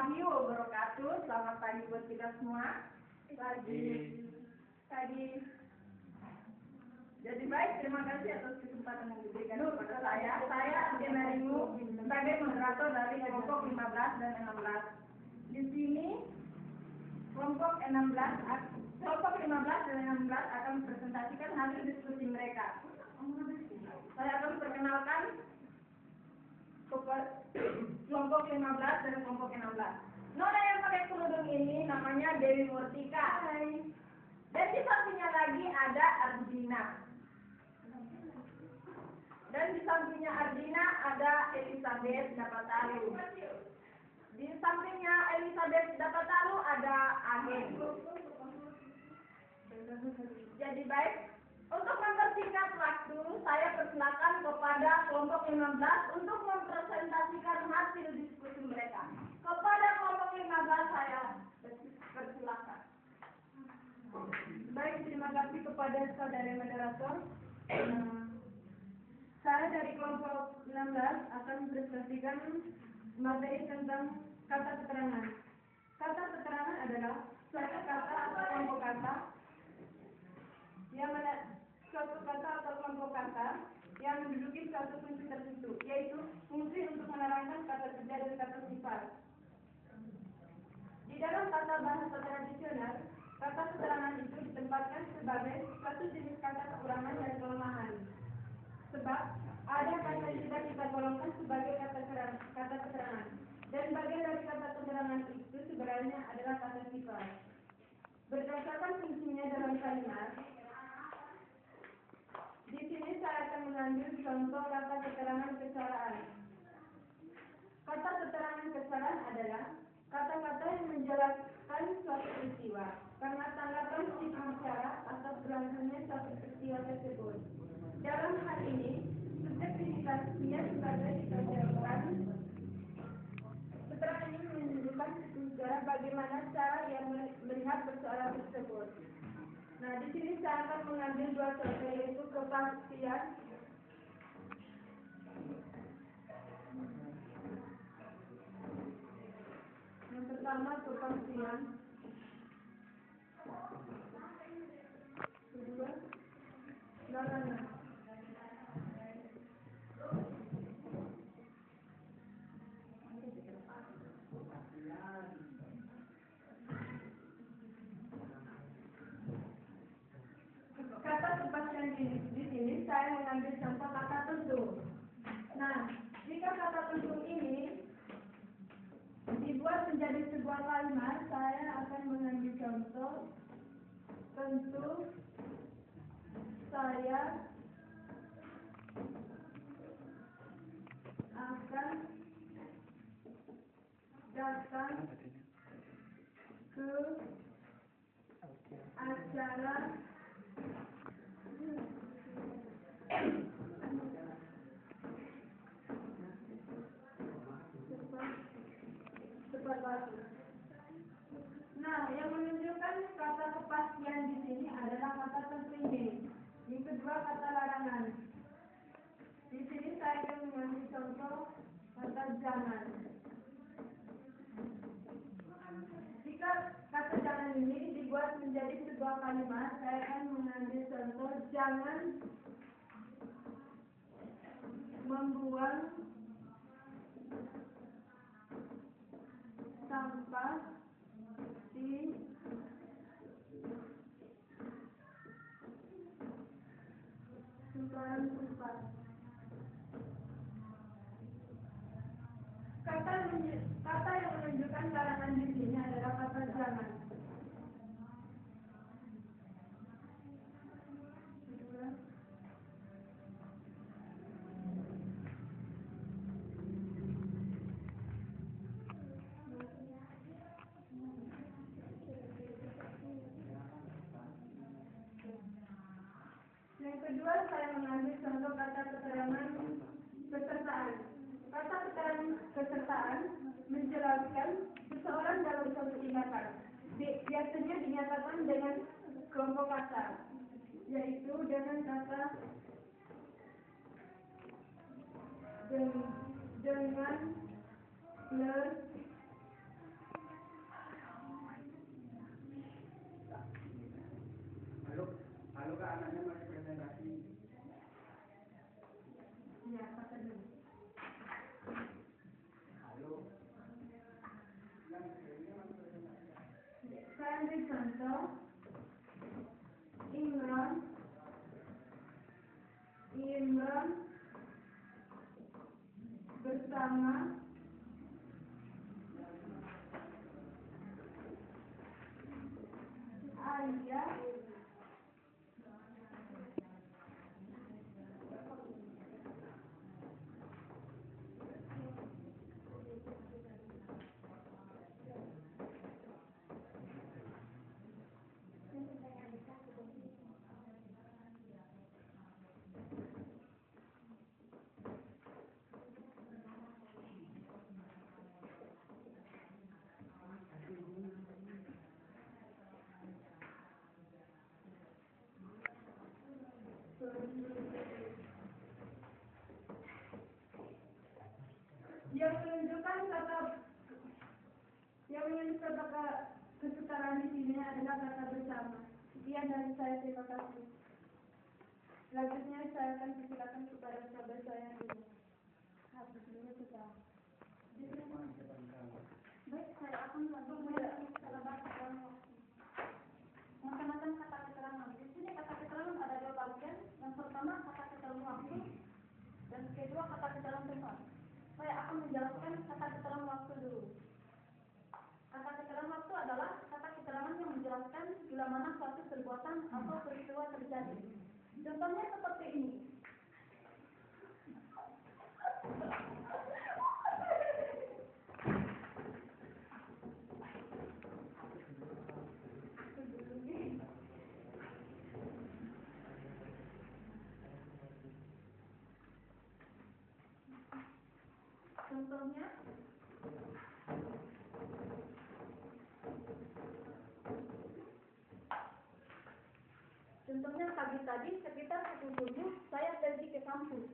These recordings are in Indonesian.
warahmatullahi wabarakatuh. Selamat pagi buat kita semua. Pagi. Jadi baik, terima kasih atas kesempatan yang diberikan kepada saya. Saya Athena Ringu sebagai moderator dari kelompok 15 dan 16. Di sini kelompok 15 dan 16 akan mempresentasikan hasil diskusi mereka. Saya akan perkenalkan kelompok 15 dan kelompok 16. Nona yang pakai kerudung ini namanya Dewi Murtika. Hai. Dan di sampingnya lagi ada Arjina. Dan di sampingnya Arjina ada Elizabeth Dapatalu. Di sampingnya Elizabeth Dapatalu ada Agen. Jadi baik, untuk mempersingkat waktu, saya persilakan kepada kelompok 15 untuk mempresentasikan hasil diskusi mereka. Kepada kelompok 15 saya persilakan. Baik, terima kasih kepada saudara moderator. Saya dari kelompok 16 akan mempresentasikan materi tentang kata keterangan. Kata keterangan adalah suatu kata atau kelompok kata yang menduduki suatu fungsi tertentu, yaitu fungsi untuk menerangkan kata kerja dan kata sifat. Di dalam tata bahasa tradisional, kata keterangan itu ditempatkan sebagai suatu jenis kata kekurangan dan kelemahan. Sebab ada kata yang tidak kita golongkan sebagai kata keterangan. Dan bagian dari kata keterangan itu sebenarnya adalah kata sifat. Berdasarkan fungsinya dalam kalimat, di sini saya akan mengambil contoh kata keterangan kesalahan. Kata keterangan kesalahan adalah kata-kata yang menjelaskan suatu peristiwa karena tanggapan si pembicara atas berlangsungnya suatu peristiwa tersebut. Dalam hal ini, subjektivitasnya sebagai ditonjolkan. Keterangan ini menunjukkan si pembicara bagaimana cara ia melihat persoalan tersebut. Nah, di sini saya akan mengambil dua contoh, yaitu kepastian yang pertama kepastian, kedua larangan. Kata kepastian di sini saya mengambil contoh kata tentu. Nah, jika kata tentu ini dibuat menjadi sebuah kalimat, saya akan mengambil contoh tentu saya akan datang ke acara tepat waktu. Nah, yang menunjukkan kata kepastian di sini adalah kata tentu ini. Yang kedua kata larangan. Di sini saya akan mengambil contoh kata jangan. Jika kata jangan ini dibuat menjadi sebuah kalimat, saya akan mengambil contoh jangan membuang sampah di sembarang tempat. Kata yang menunjukkan larangan di sini adalah kata jangan. Yang kedua, saya mengambil contoh kata keterangan kesertaan. Kata keterangan kesertaan menjelaskan seseorang dalam suatu tindakan. Biasanya dinyatakan dengan kelompok kata, yaitu dengan kata dengan plus Halo Kak, anaknya masih presentasi. Iya, kata dulu. Halo. Saya ambil contoh Imran bersama ayah yang menunjukkan kata kesetaraan di sini adalah kata bersama. Sekian dari saya, terima kasih. Selanjutnya saya akan persilakan kepada sahabat saya dulu. Habis dulu kita. Baik, saya akan memulai salah bahasa dalam waktu. Macam-macam kata keterangan. Di sini kata keterangan ada dua bagian. Yang pertama kata keterangan waktu, dan kedua kata keterangan tempat. Saya akan menjelaskan kata keterangan waktu dulu. Kata keterangan waktu adalah kata keterangan yang menjelaskan bila mana suatu perbuatan atau peristiwa terjadi. Contohnya seperti ini. Contohnya pagi tadi sekitar pukul 7 saya pergi ke kampus.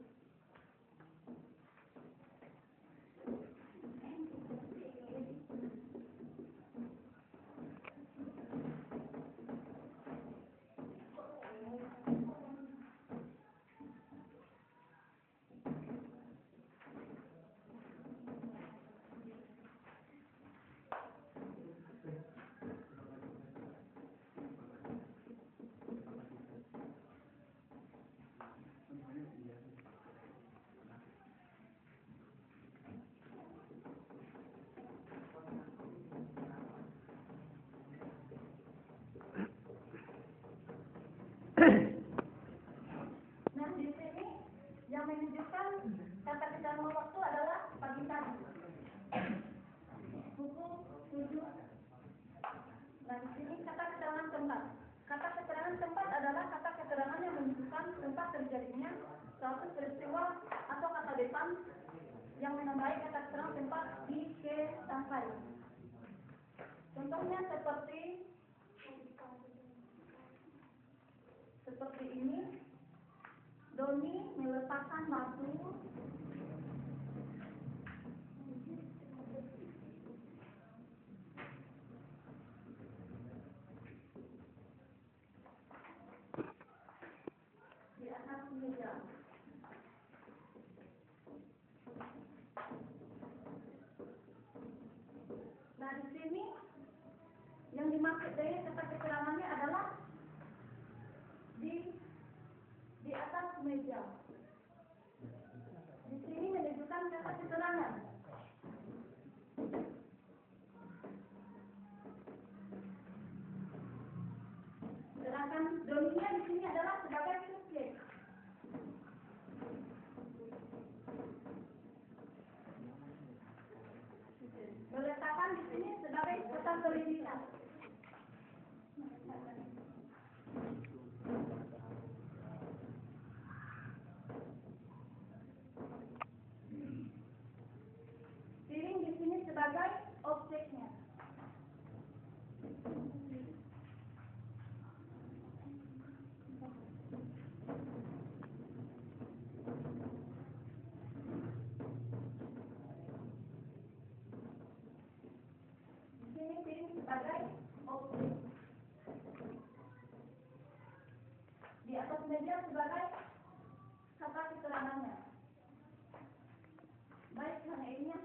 Nah, di sini yang menunjukkan kata keterangan waktu adalah pagi tadi. Pukul 7. Nah, di sini kata keterangan tempat. Kata keterangan tempat adalah kata keterangan yang menunjukkan tempat terjadinya suatu peristiwa atau kata depan yang menambahi kata keterangan tempat di ke sampai. Contohnya seperti ini. Doni meletakkan batu di atas meja. Nah, di sini yang dimaksud dari kata keterangannya adalah di atas meja. Di sini menunjukkan kata keterangan. Sedangkan doninya di sini adalah sebagai subjek. Meletakkan di sini sebagai kata verifikasi. Piring di sini sebagai objeknya. Di sini piring sebagai objek.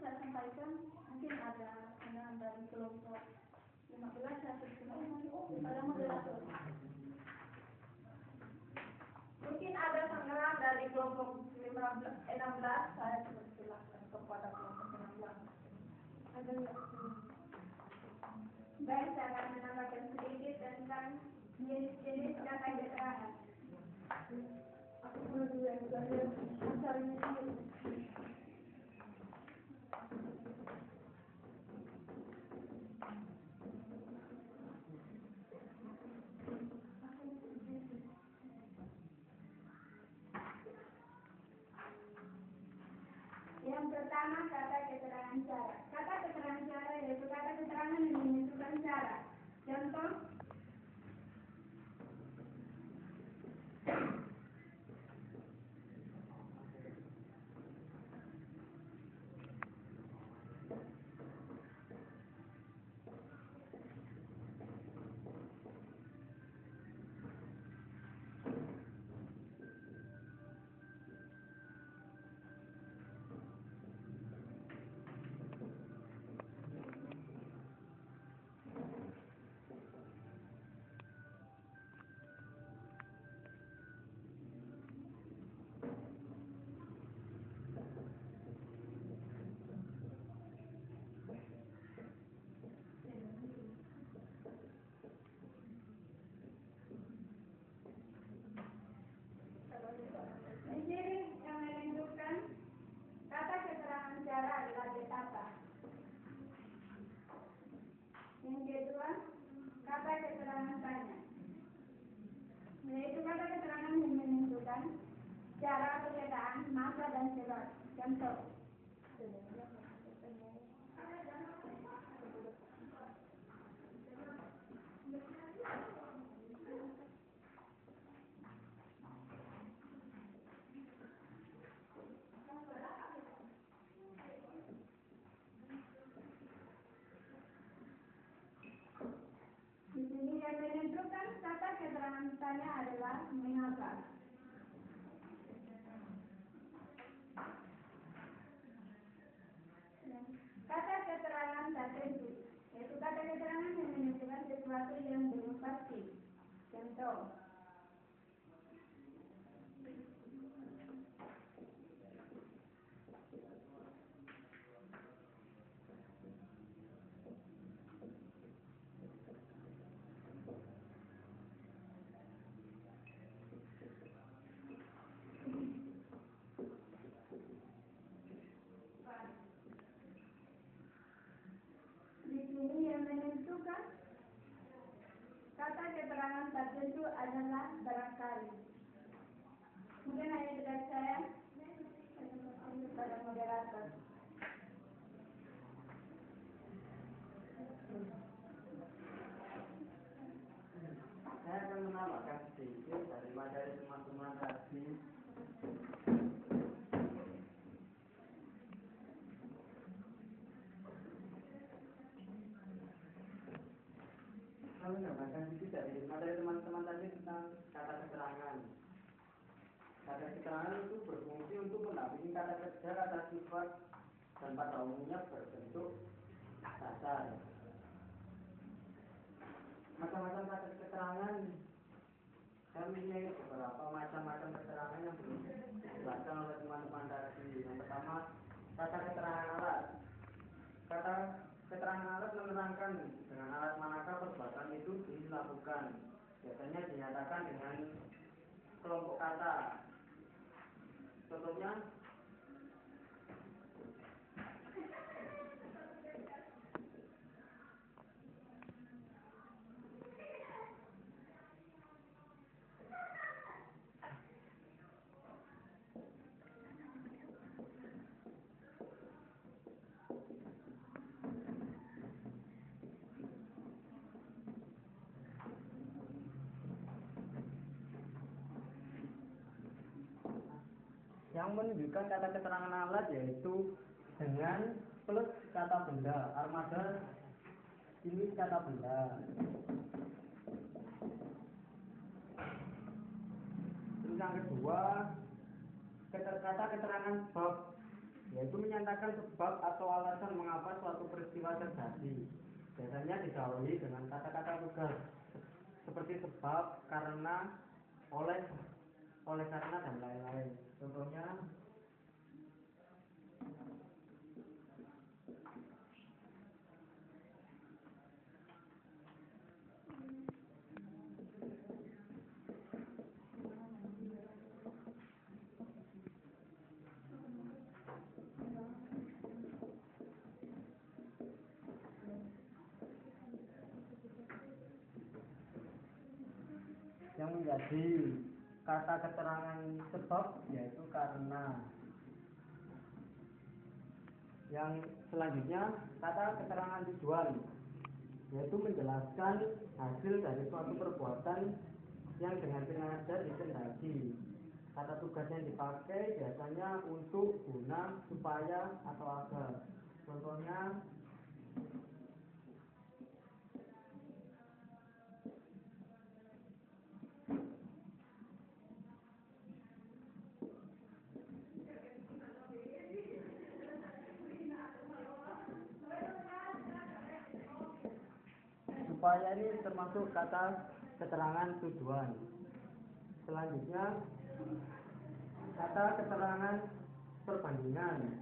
saya sampaikan, mungkin ada dari kelompok 15 saya pada moderator. Mungkin ada penggerak dari kelompok 16, saya persilakan kepada kelompok 16. Ada nggak? Baik, saya akan menambahkan sedikit tentang jenis-jenis kata keterangan. Aku perlu dulu yang saya asalnya sendiri. Yang pertama, kata keterangan cara. Kata keterangan cara yaitu kata keterangan yang menentukan cara. Contoh, di sini yang menentukan kata keterangan cara adalah betapa. Yang kedua, kata keterangan tanya, yaitu kata keterangan yang menentukan cara perbedaan masa dan sebab. Contoh, di sini yang menentukan kata keterangan tanya adalah mengapa. Kata keterangan tertentu, yaitu kata keterangan yang menunjukkan sesuatu yang belum pasti. Contoh, di sini yang menentukan kata keterangan tertentu adalah barangkali. Mungkin hanya dekat saya pada moderator. Saya akan menambahkan sedikit dari materi teman-teman tadi. Saya menambahkan sedikit dari materi teman-teman tadi tentang kata keterangan. Kata keterangan itu berfungsi untuk mendampingi kata kerja, kata sifat, dan pada umumnya berbentuk dasar. Macam-macam kata keterangan, saya mempunyai beberapa macam-macam keterangan yang belum dijelaskan oleh teman-teman tadi. Yang pertama, kata keterangan alat. Kata keterangan alat menerangkan dengan alat manakah perbuatan itu dilakukan. Biasanya dinyatakan dengan kelompok kata. Contohnya, yang menunjukkan kata keterangan alat yaitu dengan plus kata benda, armada ini kata benda. Terus yang kedua, kata keterangan bab yaitu menyatakan sebab atau alasan mengapa suatu peristiwa terjadi. Biasanya didahului dengan kata-kata tugas seperti sebab, karena, oleh karena, dan lain-lain. Contohnya, yang menjadi kata keterangan sebab yaitu karena. Yang selanjutnya kata keterangan tujuan, yaitu menjelaskan hasil dari suatu perbuatan yang dengan sengaja dikehendaki. Kata tugas yang dipakai biasanya untuk, guna, supaya, atau agar. Contohnya, supaya ini termasuk kata keterangan tujuan. Selanjutnya kata keterangan perbandingan,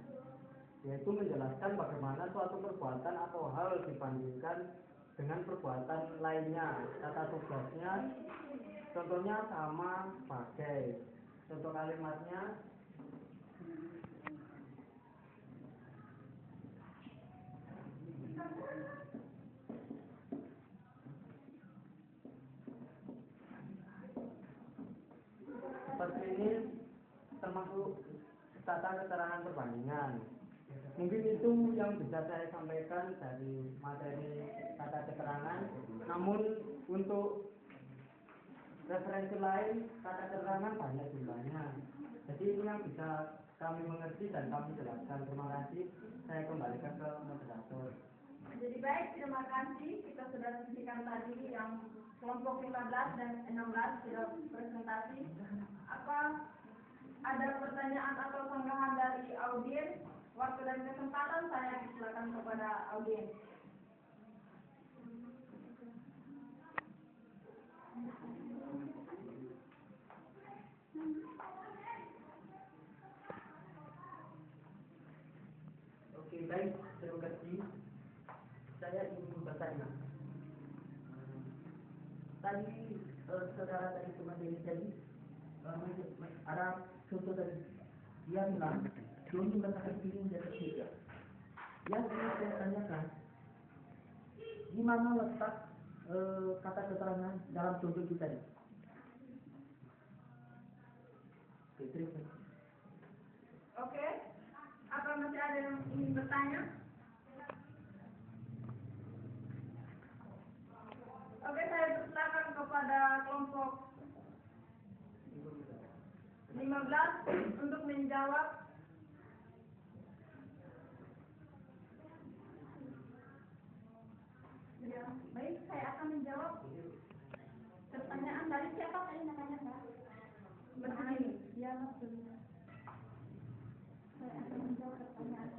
yaitu menjelaskan bagaimana suatu perbuatan atau hal dibandingkan dengan perbuatan lainnya. Kata tugasnya contohnya sama, sebagai. Contoh kalimatnya, seperti ini termasuk kata keterangan perbandingan. Mungkin itu yang bisa saya sampaikan dari materi kata keterangan. Namun untuk referensi lain kata keterangan banyak jumlahnya. Jadi ini yang bisa kami mengerti dan kami jelaskan. Terima kasih. Saya kembalikan ke moderator. Jadi baik, terima kasih. Kita sudah saksikan tadi yang kelompok 15 dan 16 sudah presentasi. Apa ada pertanyaan atau sanggahan dari audiens? Waktu dan kesempatan saya silakan kepada audiens. Oke, baik, terima kasih. Saya ingin bertanya. Tadi saudara dari materi tadi ada contoh dari dia bilang Doni mengatakan piring di atas meja. Yang ingin saya tanyakan, di mana letak kata keterangan dalam contoh kita ini? Oke, terima kasih. Oke, apa masih ada yang ingin bertanya? Oke, saya persilakan kepada kelompok 15 untuk menjawab. Ya, baik, saya akan menjawab pertanyaan dari siapa tadi namanya, Mbak? Berdiri. Ya, betul. Saya akan menjawab pertanyaan.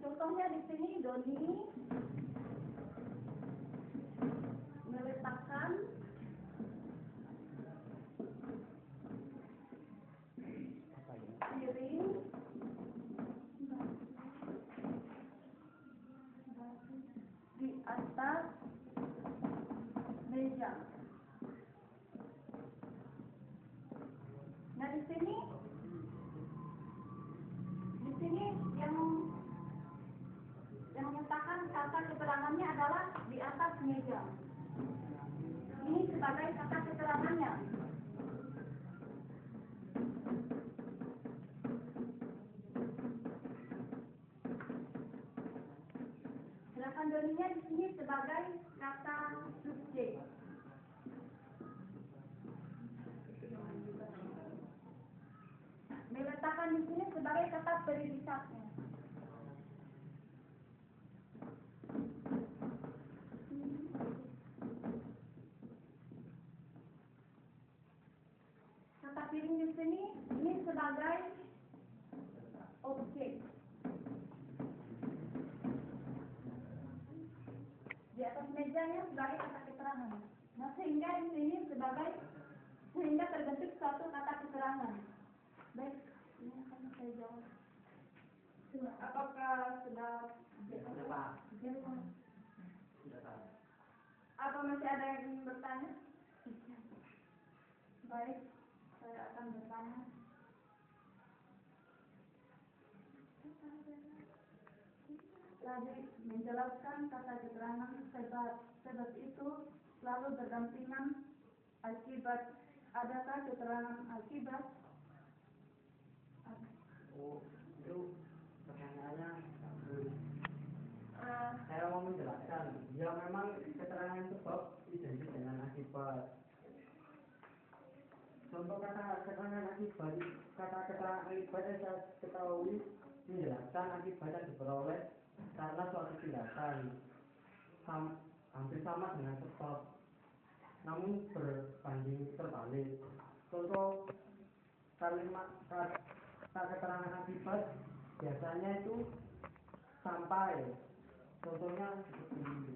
Contohnya di sini Doni meletakkan piring di atas meja. Nah, di sini yang menyatakan kata keterangannya adalah di atas meja. Ini sebagai kata keterangannya. Sedangkan Doninya di sini sebagai kata subjek. Meletakkan di sini sebagai kata predikatnya. Kata piring di sini sebagai sehingga terbentuk suatu kata keterangan. Baik, ini akan saya jawab. Apakah sudah Sudah Pak. Sudah tahu. apa masih ada yang ingin bertanya? Baik, saya akan bertanya. Tadi menjelaskan kata keterangan sebab itu selalu berdampingan akibat. Adakah keterangan akibat? Oh, itu pertanyaannya saya mau menjelaskan. Ya memang keterangan sebab identik dengan akibat. Contoh kata keterangan akibat, kata keterangan akibat yang saya ketahui menjelaskan akibat yang diperoleh karena suatu tindakan hampir sama dengan sebab, namun berbanding terbalik. Contoh kalimat kata keterangan akibat biasanya itu sampai. Contohnya seperti ini.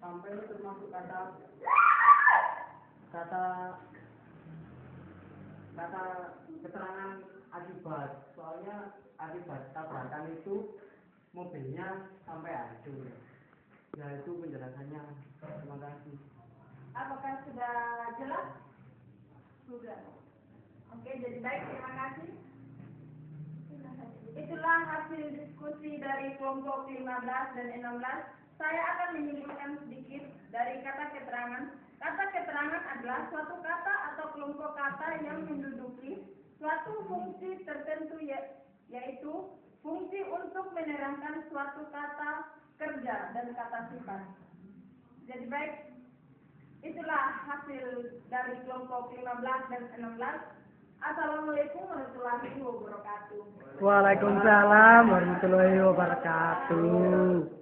Sampai itu termasuk kata keterangan akibat. Soalnya akibat tabrakan itu mobilnya sampai hancur. Ya itu penjelasannya. Terima kasih. Apakah sudah jelas? Sudah. Oke, jadi baik, terima kasih. Itulah hasil diskusi dari kelompok 15 dan 16. Saya akan menyebutkan sedikit dari kata keterangan. Kata keterangan adalah suatu kata atau kelompok kata yang menduduki suatu fungsi tertentu, yaitu fungsi untuk menerangkan suatu kata kerja dan kata sifat. Jadi baik, itulah hasil dari kelompok 15 dan 16. Assalamualaikum warahmatullahi wabarakatuh. Waalaikumsalam warahmatullahi wabarakatuh.